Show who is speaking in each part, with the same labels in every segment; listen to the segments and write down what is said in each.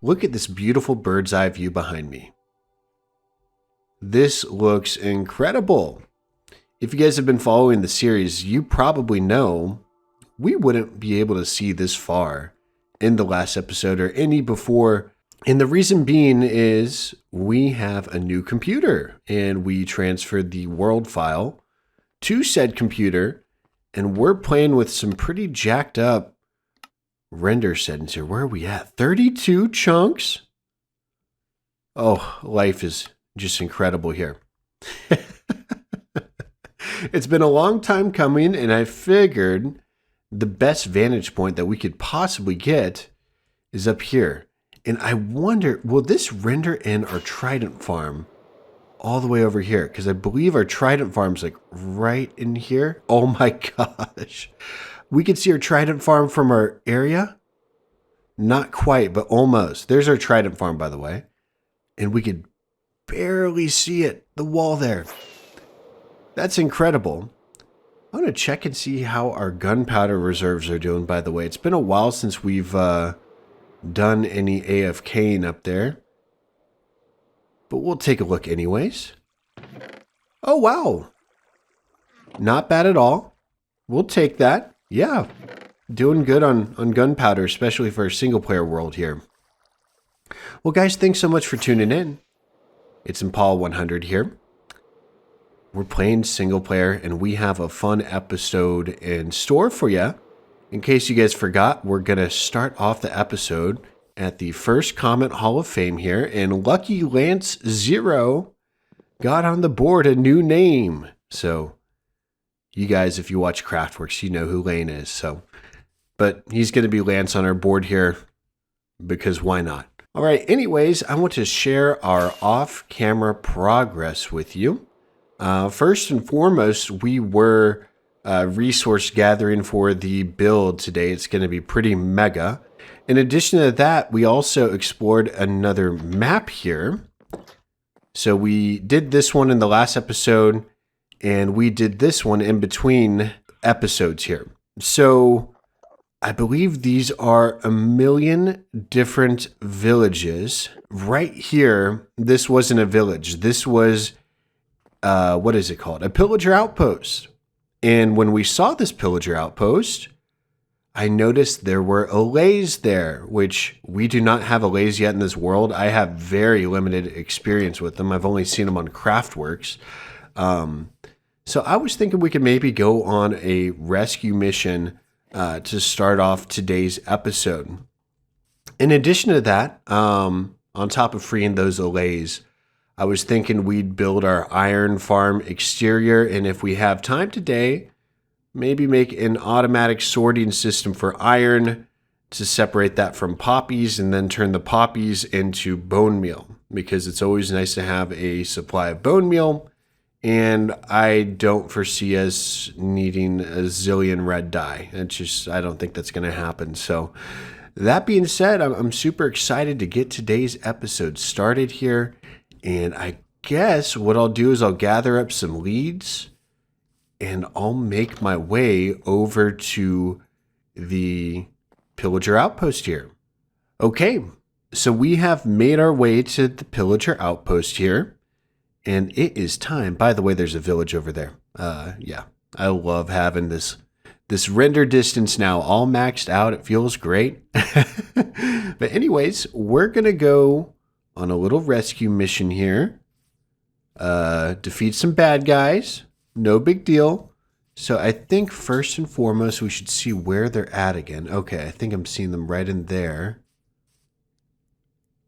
Speaker 1: Look at this beautiful bird's eye view behind me. This looks incredible. If you guys have been following the series, you probably know we wouldn't be able to see this far in the last episode or any before. And the reason being is we have a new computer and we transferred the world file to said computer, and we're playing with some pretty jacked up render settings here. Where are we at? 32 chunks? Oh, life is just incredible here. It's been a long time coming, and I figured the best vantage point that we could possibly get is up here. And I wonder, will this render in our Trident farm all the way over here? Because I believe our Trident farm's like right in here. Oh my gosh. We could see our Trident farm from our area. Not quite, but almost. There's our Trident farm, by the way. And we could barely see it, the wall there. That's incredible. I want to check and see how our gunpowder reserves are doing, by the way. It's been a while since we've done any AFKing up there. But we'll take a look anyways. Oh, wow. Not bad at all. We'll take that. Yeah. Doing good on gunpowder, especially for a single-player world here. Well, guys, thanks so much for tuning in. It's Impala 100 here. We're playing single player, and we have a fun episode in store for you. In case you guys forgot, we're going to start off the episode at the first Comment Hall of Fame here, and Lucky Lance 0 got on the board a new name. So, you guys, if you watch Craftworks, you know who Lane is. So, but he's going to be Lance on our board here, because why not? All right, anyways, I want to share our off-camera progress with you. First and foremost, we were resource gathering for the build today. It's going to be pretty mega. In addition to that, we also explored another map here. So we did this one in the last episode, and we did this one in between episodes here. So I believe these are 1 million different villages. Right here, this wasn't a village. This was what is it called? A pillager outpost. And when we saw this pillager outpost, I noticed there were allays there, which we do not have allays yet in this world. I have very limited experience with them. I've only seen them on Craftworks. So I was thinking we could maybe go on a rescue mission to start off today's episode. In addition to that, on top of freeing those allays, I was thinking we'd build our iron farm exterior, and if we have time today, maybe make an automatic sorting system for iron to separate that from poppies and then turn the poppies into bone meal, because it's always nice to have a supply of bone meal, and I don't foresee us needing a zillion red dye. I don't think that's going to happen. So that being said, I'm super excited to get today's episode started here. And I guess what I'll do is I'll gather up some leads and I'll make my way over to the pillager outpost here. Okay, so we have made our way to the pillager outpost here. And it is time. By the way, there's a village over there. Yeah, I love having this render distance now all maxed out. It feels great. But anyways, we're going to go on a little rescue mission here. Defeat some bad guys. No big deal. So I think first and foremost, we should see where they're at again. Okay, I think I'm seeing them right in there.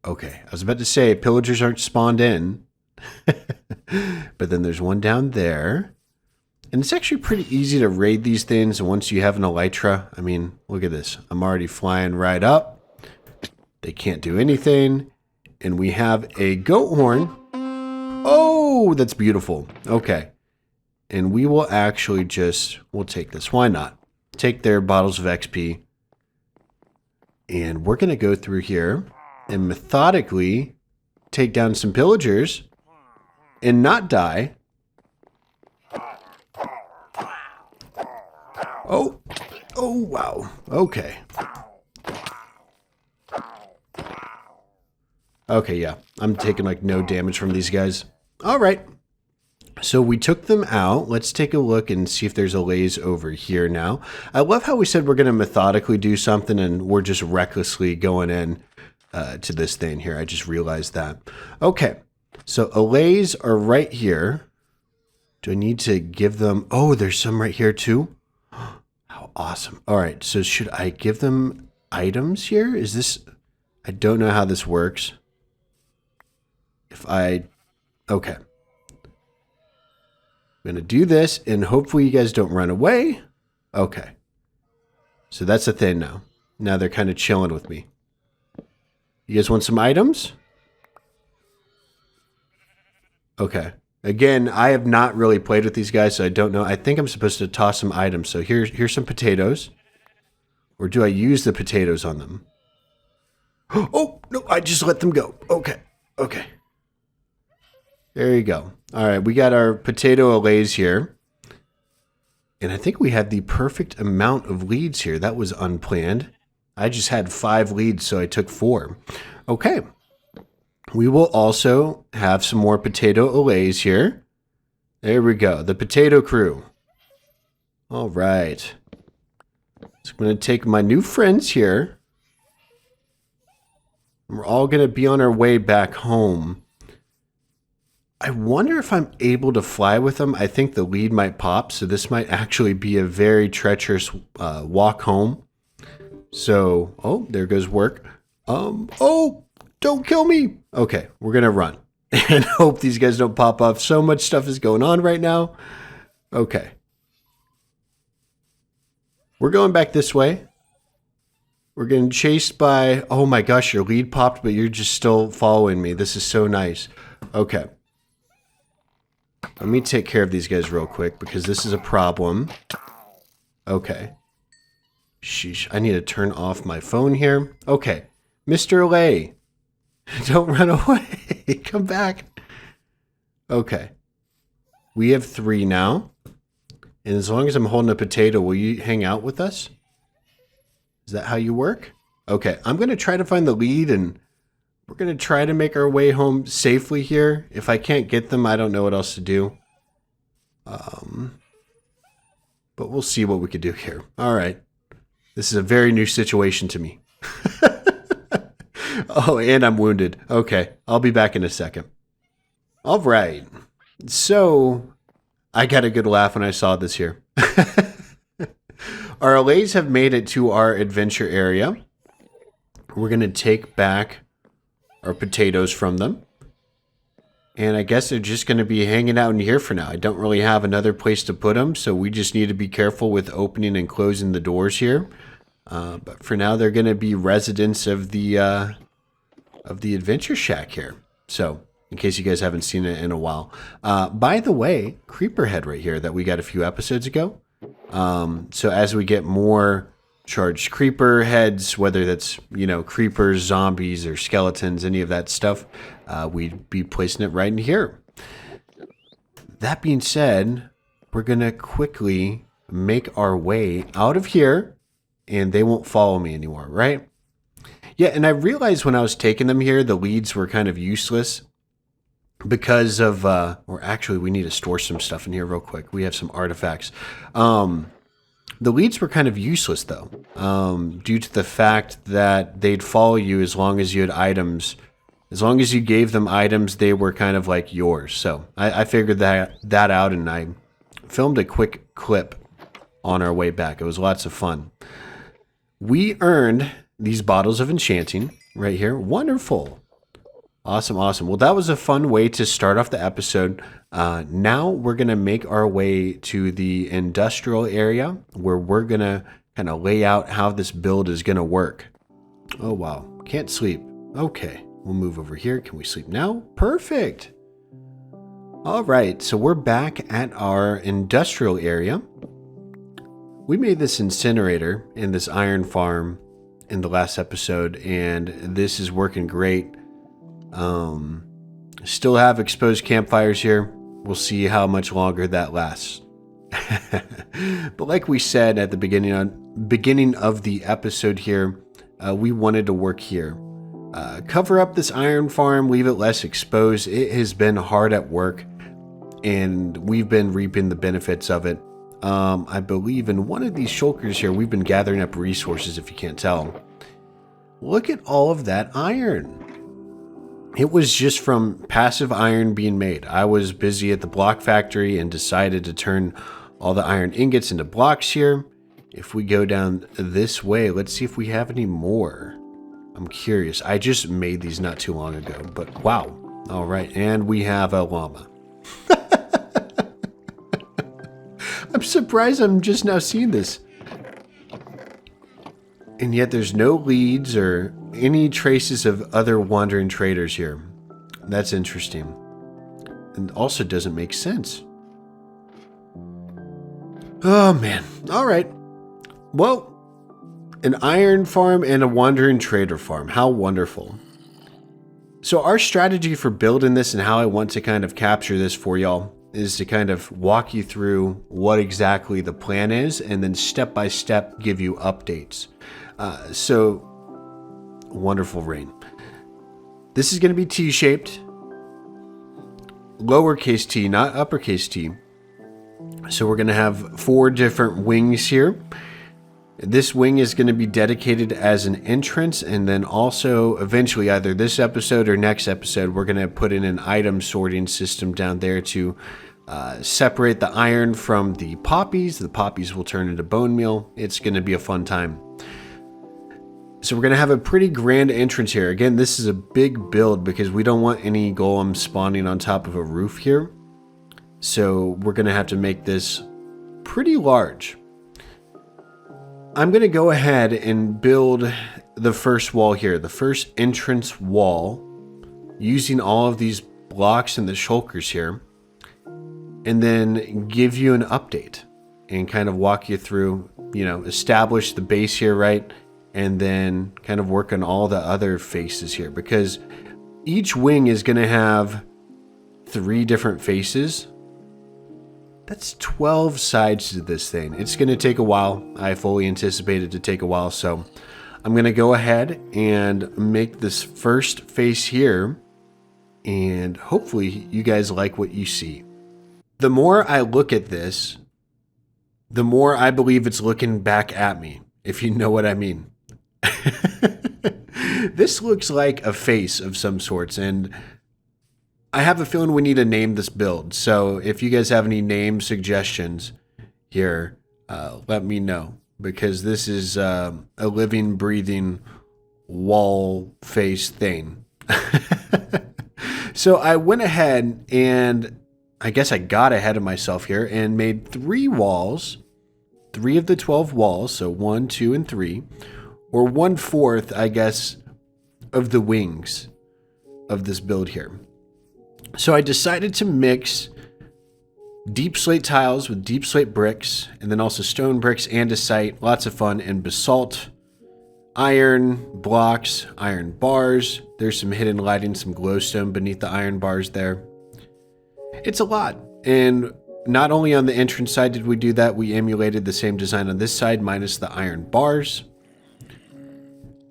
Speaker 1: Okay, I was about to say pillagers aren't spawned in. But then there's one down there. And it's actually pretty easy to raid these things once you have an elytra. I mean, look at this. I'm already flying right up. They can't do anything. And we have a goat horn. Oh, that's beautiful. Okay. And we will actually we'll take this. Why not? Take their bottles of XP. And we're going to go through here and methodically take down some pillagers and not die. Oh, wow. Okay. Okay, yeah. I'm taking like no damage from these guys. All right. So we took them out. Let's take a look and see if there's allays over here now. I love how we said we're going to methodically do something and we're just recklessly going in to this thing here. I just realized that. Okay. So allays are right here. Do I need to give them... Oh, there's some right here too. How awesome. All right. So should I give them items here? Is this... I don't know how this works. If I... Okay. I'm going to do this and hopefully you guys don't run away. Okay. So that's the thing now. Now they're kind of chilling with me. You guys want some items? Okay. Again, I have not really played with these guys, so I don't know. I think I'm supposed to toss some items. So here's some potatoes. Or do I use the potatoes on them? Oh, no, I just let them go. Okay. Okay. There you go. All right, we got our potato allays here. And I think we had the perfect amount of leads here. That was unplanned. I just had 5 leads, so I took 4. Okay. We will also have some more potato allays here. There we go. The potato crew. All right. So I'm going to take my new friends here. We're all going to be on our way back home. I wonder if I'm able to fly with them. I think the lead might pop, so this might actually be a very treacherous walk home. So, oh, there goes work. Oh, don't kill me. Okay, we're going to run and hope these guys don't pop up. So much stuff is going on right now. Okay. We're going back this way. We're getting chased by, oh my gosh, your lead popped, but you're just still following me. This is so nice. Okay. Let me take care of these guys real quick because this is a problem. Okay. Sheesh. I need to turn off my phone here. Okay. Mr. Allay. Don't run away. Come back. Okay. We have 3 now. And as long as I'm holding a potato, will you hang out with us? Is that how you work? Okay. I'm going to try to find the lead and we're going to try to make our way home safely here. If I can't get them, I don't know what else to do. But we'll see what we could do here. All right. This is a very new situation to me. Oh, and I'm wounded. Okay. I'll be back in a second. All right. So I got a good laugh when I saw this here. Our allays have made it to our adventure area. We're going to take back our potatoes from them. And I guess they're just going to be hanging out in here for now. I don't really have another place to put them, so we just need to be careful with opening and closing the doors here. But for now, they're going to be residents of the adventure shack here. So, in case you guys haven't seen it in a while. By the way, creeper head right here that we got a few episodes ago. So as we get more charged creeper heads, whether that's, you know, creepers, zombies, or skeletons, any of that stuff, we'd be placing it right in here. That being said, we're going to quickly make our way out of here, and they won't follow me anymore, right? Yeah, and I realized when I was taking them here, the leads were kind of useless because of, or actually we need to store some stuff in here real quick. We have some artifacts. The leads were kind of useless, though, due to the fact that they'd follow you as long as you had items. As long as you gave them items, they were kind of like yours. So I figured that out, and I filmed a quick clip on our way back. It was lots of fun. We earned these bottles of enchanting right here. Wonderful. Awesome, awesome. Well, that was a fun way to start off the episode. Now we're going to make our way to the industrial area where we're going to kind of lay out how this build is going to work. Oh, wow. Can't sleep. Okay. We'll move over here. Can we sleep now? Perfect. All right. So we're back at our industrial area. We made this incinerator in this iron farm in the last episode, and this is working great. Still have exposed campfires here. We'll see how much longer that lasts. But like we said at the beginning of the episode here, we wanted to work here. cover up this iron farm, leave it less exposed. It has been hard at work, and we've been reaping the benefits of it. I believe in one of these shulkers here, we've been gathering up resources, if you can't tell. Look at all of that iron. It was just from passive iron being made. I was busy at the block factory and decided to turn all the iron ingots into blocks here. If we go down this way, let's see if we have any more. I'm curious. I just made these not too long ago, but wow. All right, and we have a llama. I'm surprised I'm just now seeing this. And yet there's no leads or any traces of other wandering traders here. That's interesting. And also doesn't make sense. Oh man. All right. Well, an iron farm and a wandering trader farm. How wonderful. So our strategy for building this and how I want to kind of capture this for y'all is to kind of walk you through what exactly the plan is and then step by step give you updates. So wonderful rain. This is going to be T-shaped. Lowercase t, not uppercase t. So we're going to have 4 different wings here. This wing is going to be dedicated as an entrance, and then also eventually either this episode or next episode we're going to put in an item sorting system down there to separate the iron from the poppies. The poppies will turn into bone meal. It's going to be a fun time. So we're going to have a pretty grand entrance here. Again, this is a big build because we don't want any golems spawning on top of a roof here. So we're going to have to make this pretty large. I'm going to go ahead and build the first wall here, the first entrance wall, using all of these blocks and the shulkers here, and then give you an update and kind of walk you through, establish the base here, right? And then kind of work on all the other faces here, because each wing is going to have 3 different faces. That's 12 sides to this thing. It's going to take a while. I fully anticipate it to take a while. So I'm going to go ahead and make this first face here. And hopefully you guys like what you see. The more I look at this, the more I believe it's looking back at me, if you know what I mean. This looks like a face of some sorts, and I have a feeling we need to name this build. So if you guys have any name suggestions here, let me know, because this is a living, breathing wall face thing. So I went ahead and I guess I got ahead of myself here and made 3 walls, 3 of the 12 walls. So 1, 2, and 3, or 1/4, I guess, of the wings of this build here. So I decided to mix deep slate tiles with deep slate bricks, and then also stone bricks, andesite, lots of fun, and basalt, iron blocks, iron bars. There's some hidden lighting, some glowstone beneath the iron bars there. It's a lot. And not only on the entrance side did we do that, we emulated the same design on this side minus the iron bars.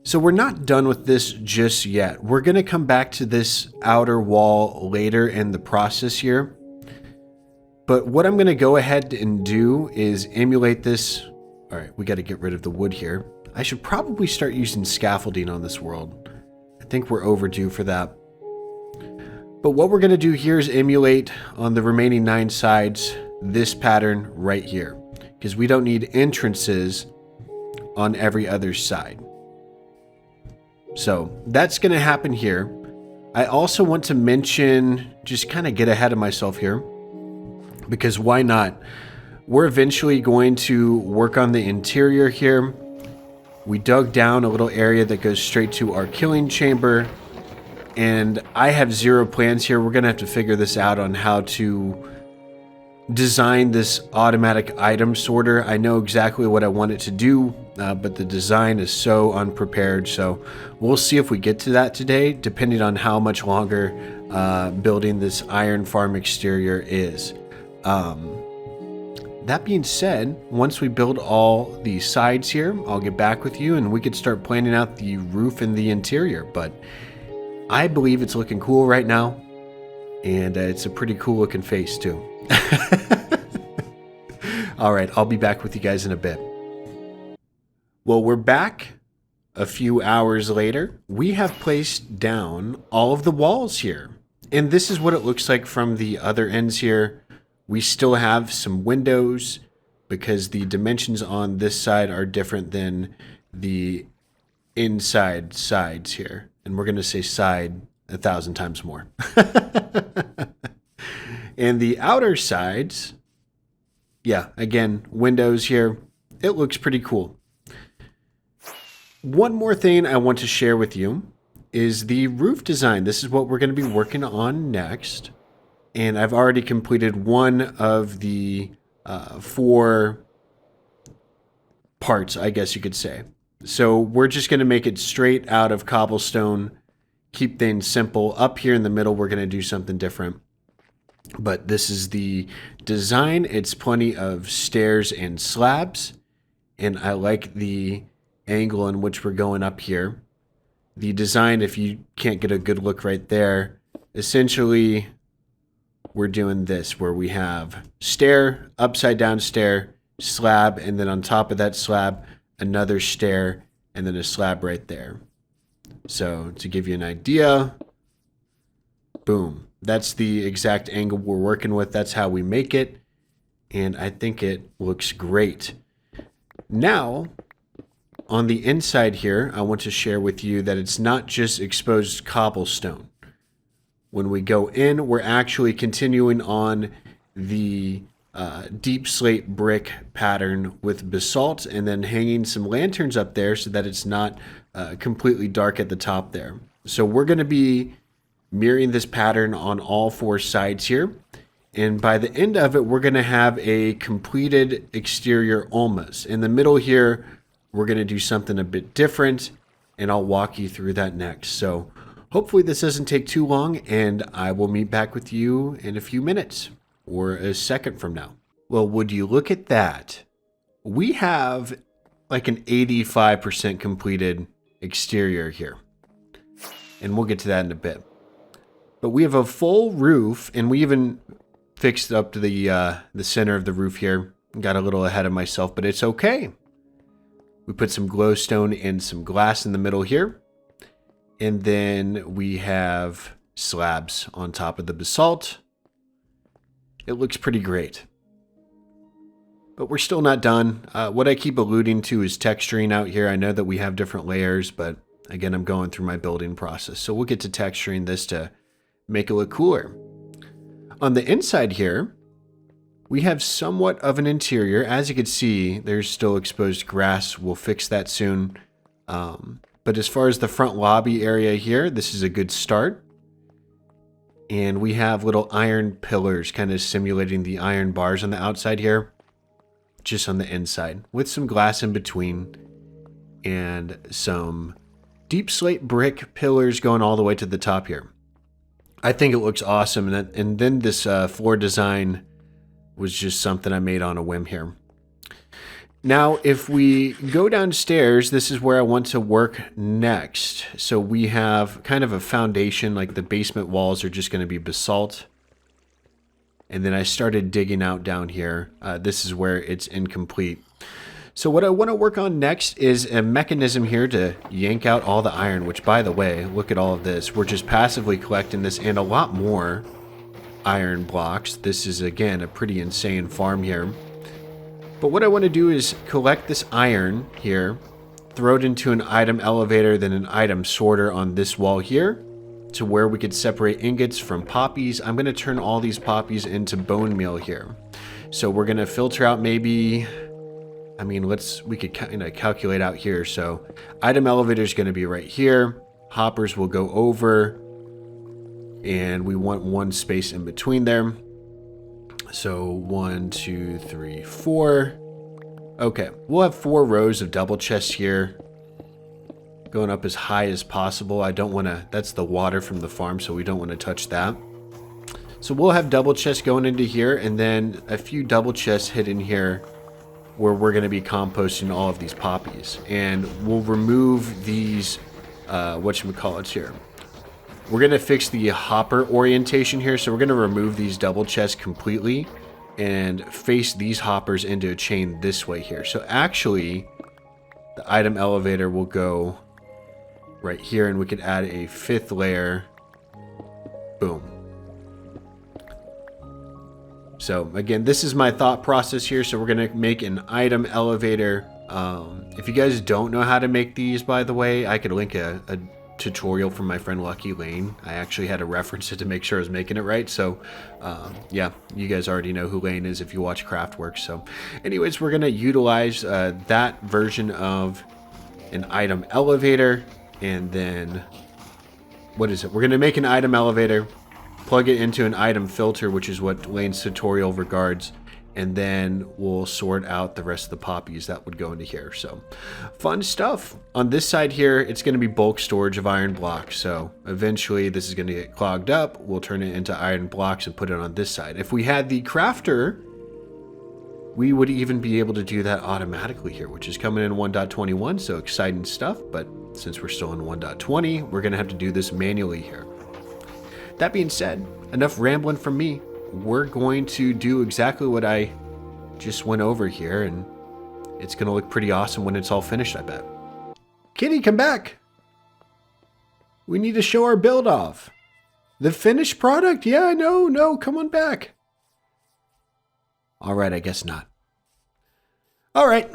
Speaker 1: So we're not done with this just yet. We're going to come back to this outer wall later in the process here. But what I'm going to go ahead and do is emulate this. All right, we got to get rid of the wood here. I should probably start using scaffolding on this world. I think we're overdue for that. But what we're going to do here is emulate on the remaining 9 sides this pattern right here, because we don't need entrances on every other side. So that's going to happen here. I also want to mention, just kind of get ahead of myself here, because why not? We're eventually going to work on the interior here. We dug down a little area that goes straight to our killing chamber, and I have 0 plans here. We're going to have to figure this out on how to design this automatic item sorter. I know exactly what I want it to do, but the design is so unprepared. So we'll see if we get to that today, depending on how much longer building this iron farm exterior is. that being said, once we build all the sides here, I'll get back with you and we could start planning out the roof and the interior. But I believe it's looking cool right now. And it's a pretty cool looking face too. All right, I'll be back with you guys in a bit. Well, we're back a few hours later. We have placed down all of the walls here. And this is what it looks like from the other ends here. We still have some windows because the dimensions on this side are different than the inside sides here. And we're going to say side 1,000 times more. And the outer sides, yeah, again, windows here. It looks pretty cool. One more thing I want to share with you is the roof design. This is what we're going to be working on next. And I've already completed one of the 4 parts, I guess you could say. So we're just going to make it straight out of cobblestone, keep things simple. Up here in the middle, we're going to do something different. But this is the design. It's plenty of stairs and slabs. And I like the angle in which we're going up here. The design, if you can't get a good look right there, essentially we're doing this where we have stair, upside down stair, slab, and then on top of that slab, another stair, and then a slab right there. So to give you an idea, boom. That's the exact angle we're working with. That's how we make it. And I think it looks great. Now, on the inside here, I want to share with you that it's not just exposed cobblestone. When we go in, we're actually continuing on the deep slate brick pattern with basalt and then hanging some lanterns up there so that it's not completely dark at the top there. So we're going to be mirroring this pattern on all 4 sides here. And by the end of it, we're going to have a completed exterior almost. In the middle here, we're going to do something a bit different, and I'll walk you through that next. So hopefully this doesn't take too long, and I will meet back with you in a few minutes or a second from now. Well, would you look at that? We have like an 85% completed exterior here. And we'll get to that in a bit. But we have a full roof, and we even fixed up to the center of the roof here. Got a little ahead of myself, but it's okay. We put some glowstone and some glass in the middle here. And then we have slabs on top of the basalt. It looks pretty great. But we're still not done. What I keep alluding to is texturing out here. I know that we have different layers, but again, I'm going through my building process. So we'll get to texturing this to make it look cooler. On the inside here, we have somewhat of an interior. As you can see, there's still exposed grass. We'll fix that soon. But as far as the front lobby area here, this is a good start. And we have little iron pillars kind of simulating the iron bars on the outside here. Just on the inside with some glass in between and some deep slate brick pillars going all the way to the top here. I think it looks awesome. And then this floor design was just something I made on a whim here. Now, if we go downstairs, this is where I want to work next. So we have kind of a foundation, like the basement walls are just going to be basalt. And then I started digging out down here. This is where it's incomplete. So what I want to work on next is a mechanism here to yank out all the iron, which, by the way, look at all of this. We're just passively collecting this and a lot more iron blocks. This is, again, a pretty insane farm here. But what I want to do is collect this iron here, throw it into an item elevator, then an item sorter on this wall here to where we could separate ingots from poppies. I'm going to turn all these poppies into bone meal here. So we're going to filter out maybe, I mean, we could kind of calculate out here. So item elevator is going to be right here. Hoppers will go over, and we want one space in between there. So 1, 2, 3, 4. Okay, we'll have 4 rows of double chests here, going up as high as possible. I don't want to, that's the water from the farm, so we don't want to touch that. So we'll have double chests going into here, and then a few double chests hidden here where we're going to be composting all of these poppies. And we'll remove these, whatchamacallits here. We're going to fix the hopper orientation here, so we're going to remove these double chests completely and face these hoppers into a chain this way here. So actually, the item elevator will go right here, and we could add a 5th layer. Boom. So again, this is my thought process here. So we're going to make an item elevator. If you guys don't know how to make these, by the way, I could link a tutorial from my friend Lucky Lane. I actually had to reference it to make sure I was making it right. So yeah, you guys already know who Lane is if you watch Craftworks. So anyways, we're going to utilize that version of an item elevator. And then what is it? We're going to make an item elevator, plug it into an item filter, which is what Lane's tutorial regards, and then we'll sort out the rest of the poppies that would go into here. So fun stuff. On this side here, it's going to be bulk storage of iron blocks. So eventually this is going to get clogged up. We'll turn it into iron blocks and put it on this side. If we had the crafter, we would even be able to do that automatically here, which is coming in 1.21. So exciting stuff. But since we're still in 1.20, we're going to have to do this manually here. That being said, enough rambling from me. We're going to do exactly what I just went over here, and it's going to look pretty awesome when it's all finished, I bet. Kitty, come back. We need to show our build off. The finished product? Yeah, no, come on back. All right, I guess not. All right.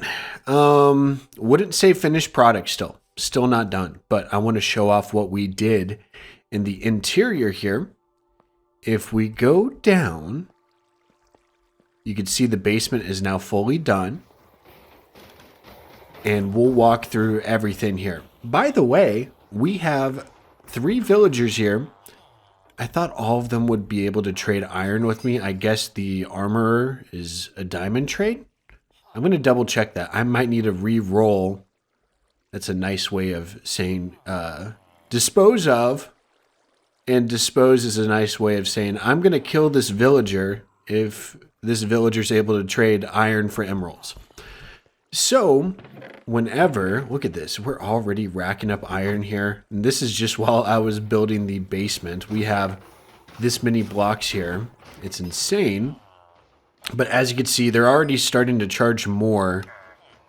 Speaker 1: Wouldn't say finished product still. Still not done, but I want to show off what we did in the interior here. If we go down, you can see the basement is now fully done. And we'll walk through everything here. By the way, we have 3 villagers here. I thought all of them would be able to trade iron with me. I guess the armorer is a diamond trade. I'm going to double check that. I might need to re-roll. That's a nice way of saying dispose of. And dispose is a nice way of saying, I'm going to kill this villager if this villager is able to trade iron for emeralds. So, whenever, look at this, we're already racking up iron here. And this is just while I was building the basement. We have this many blocks here. It's insane. But as you can see, they're already starting to charge more,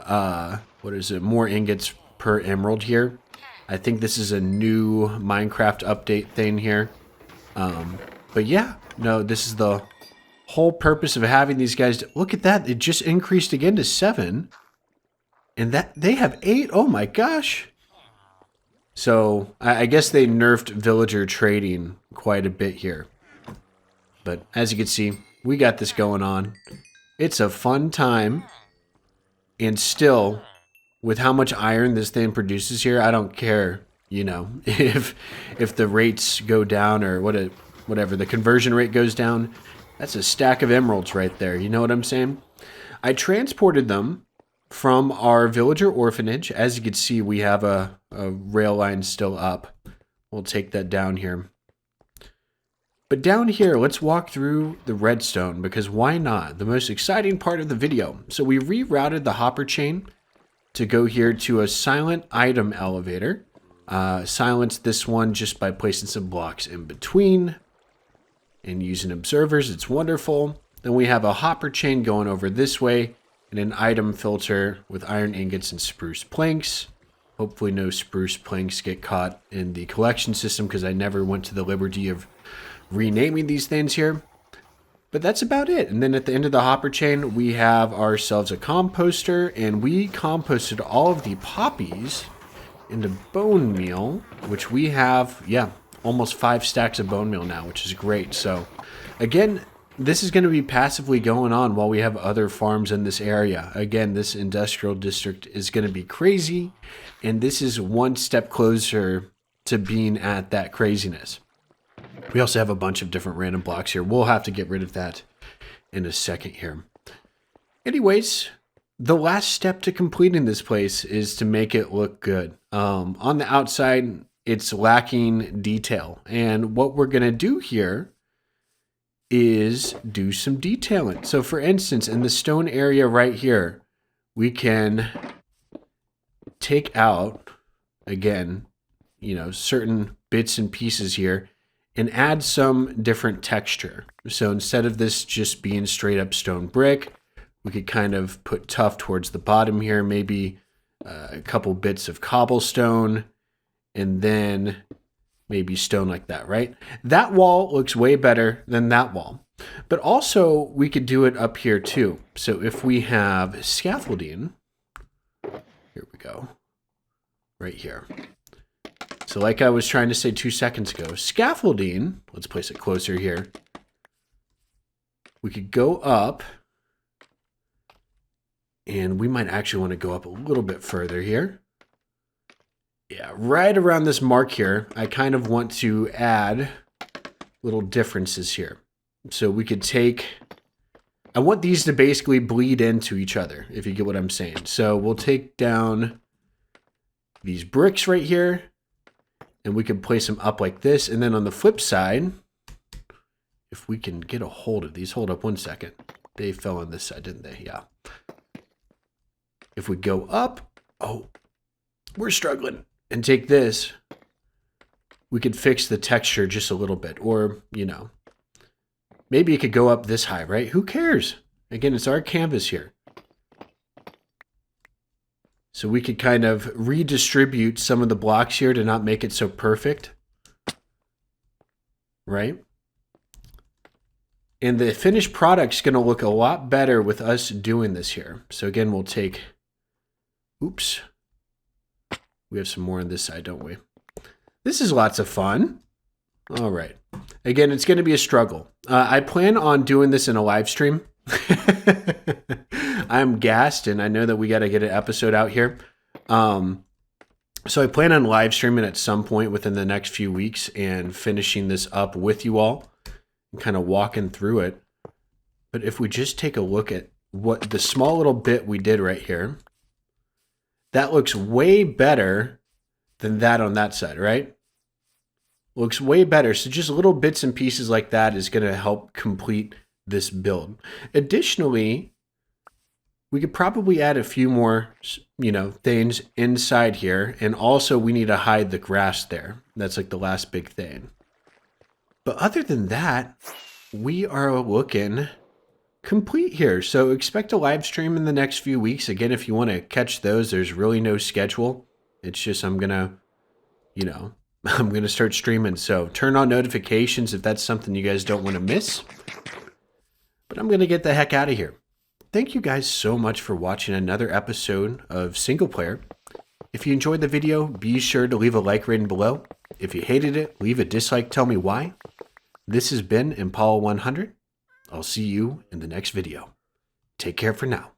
Speaker 1: more ingots per emerald here. I think this is a new Minecraft update thing here. But yeah, no, this is the whole purpose of having these guys. Look at that. It just increased again to 7. And that they have 8. Oh my gosh. So I guess they nerfed villager trading quite a bit here. But as you can see, we got this going on. It's a fun time. And still, with how much iron this thing produces here, I don't care, you know, if the rates go down or whatever, the conversion rate goes down. That's a stack of emeralds right there. You know what I'm saying? I transported them from our villager orphanage. As you can see, we have a rail line still up. We'll take that down here. But down here, let's walk through the redstone, because why not? The most exciting part of the video. So we rerouted the hopper chain to go here to a silent item elevator. Silence this one just by placing some blocks in between and using observers. It's wonderful. Then we have a hopper chain going over this way and an item filter with iron ingots and spruce planks. Hopefully no spruce planks get caught in the collection system, because I never went to the liberty of renaming these things here. But that's about it. And then at the end of the hopper chain, we have ourselves a composter, and we composted all of the poppies into bone meal, which we have, yeah, almost 5 stacks of bone meal now, which is great. So again, this is going to be passively going on while we have other farms in this area. Again, this industrial district is going to be crazy, and this is one step closer to being at that craziness. We also have a bunch of different random blocks here. We'll have to get rid of that in a second here. Anyways, the last step to completing this place is to make it look good. On the outside, it's lacking detail. And what we're going to do here is do some detailing. So for instance, in the stone area right here, we can take out, again, you know, certain bits and pieces here and add some different texture. So instead of this just being straight up stone brick, we could kind of put tough towards the bottom here, maybe a couple bits of cobblestone, and then maybe stone like that, right? That wall looks way better than that wall. But also, we could do it up here too. So if we have scaffolding, here we go, right here. So like I was trying to say 2 seconds ago, scaffolding, let's place it closer here. We could go up, and we might actually want to go up a little bit further here. Yeah, right around this mark here, I kind of want to add little differences here. So we could take, I want these to basically bleed into each other, if you get what I'm saying. So we'll take down these bricks right here, and we can place them up like this. And then on the flip side, if we can get a hold of these, hold up 1 second. They fell on this side, didn't they? Yeah. If we go up, oh, we're struggling. And take this, we could fix the texture just a little bit. Or, you know, maybe it could go up this high, right? Who cares? Again, it's our canvas here. So we could kind of redistribute some of the blocks here to not make it so perfect. Right? And the finished product's going to look a lot better with us doing this here. So again, we'll take, oops. We have some more on this side, don't we? This is lots of fun. All right. Again, it's going to be a struggle. I plan on doing this in a live stream. I'm gassed, and I know that we got to get an episode out here. So I plan on live streaming at some point within the next few weeks and finishing this up with you all and kind of walking through it. But if we just take a look at what the small little bit we did right here, that looks way better than that on that side, right? Looks way better. So just little bits and pieces like that is going to help complete this build. Additionally, we could probably add a few more, you know, things inside here. And also we need to hide the grass there. That's like the last big thing. But other than that, we are looking complete here. So expect a live stream in the next few weeks. Again, if you want to catch those, there's really no schedule. It's just I'm going to, you know, I'm going to start streaming. So turn on notifications if that's something you guys don't want to miss. But I'm going to get the heck out of here. Thank you guys so much for watching another episode of Single Player. If you enjoyed the video, be sure to leave a like rating below. If you hated it, leave a dislike. Tell me why. This has been Impala 100. I'll see you in the next video. Take care for now.